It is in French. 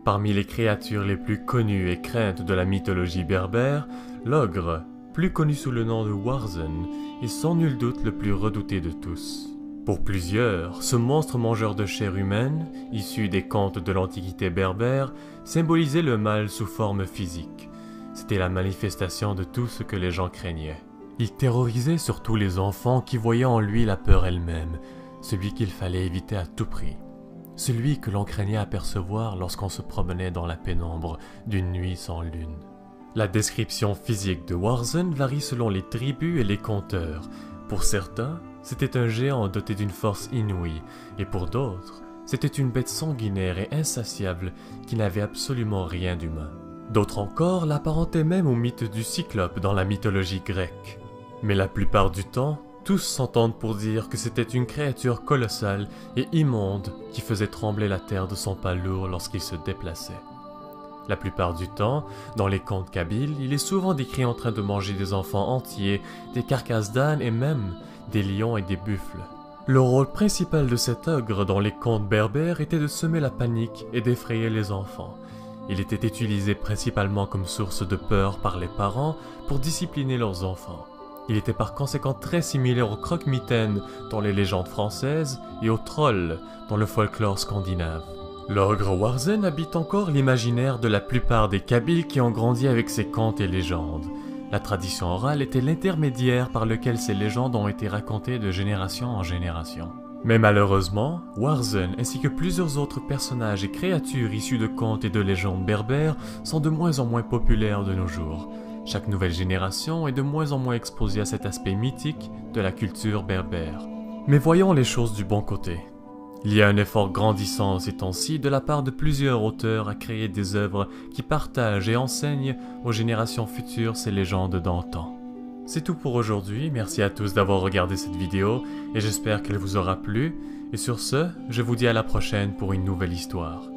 Parmi les créatures les plus connues et craintes de la mythologie berbère, l'ogre, plus connu sous le nom de Warzen, est sans nul doute le plus redouté de tous. Pour plusieurs, ce monstre mangeur de chair humaine, issu des contes de l'Antiquité berbère, symbolisait le mal sous forme physique. C'était la manifestation de tout ce que les gens craignaient. Il terrorisait surtout les enfants qui voyaient en lui la peur elle-même, celui qu'il fallait éviter à tout prix. Celui que l'on craignait apercevoir lorsqu'on se promenait dans la pénombre d'une nuit sans lune. La description physique de Warzen varie selon les tribus et les conteurs. Pour certains, c'était un géant doté d'une force inouïe, et pour d'autres, c'était une bête sanguinaire et insatiable qui n'avait absolument rien d'humain. D'autres encore l'apparentaient même au mythe du Cyclope dans la mythologie grecque. Mais la plupart du temps, tous s'entendent pour dire que c'était une créature colossale et immonde qui faisait trembler la terre de son pas lourd lorsqu'il se déplaçait. La plupart du temps, dans les contes kabyles, il est souvent décrit en train de manger des enfants entiers, des carcasses d'ânes et même des lions et des buffles. Le rôle principal de cet ogre dans les contes berbères était de semer la panique et d'effrayer les enfants. Il était utilisé principalement comme source de peur par les parents pour discipliner leurs enfants. Il était par conséquent très similaire au croque-mitaine dans les légendes françaises et au troll dans le folklore scandinave. L'ogre Warzen habite encore l'imaginaire de la plupart des Kabyles qui ont grandi avec ces contes et légendes. La tradition orale était l'intermédiaire par lequel ces légendes ont été racontées de génération en génération. Mais malheureusement, Warzen ainsi que plusieurs autres personnages et créatures issus de contes et de légendes berbères sont de moins en moins populaires de nos jours. Chaque nouvelle génération est de moins en moins exposée à cet aspect mythique de la culture berbère. Mais voyons les choses du bon côté. Il y a un effort grandissant ces temps-ci de la part de plusieurs auteurs à créer des œuvres qui partagent et enseignent aux générations futures ces légendes d'antan. C'est tout pour aujourd'hui, merci à tous d'avoir regardé cette vidéo et j'espère qu'elle vous aura plu. Et sur ce, je vous dis à la prochaine pour une nouvelle histoire.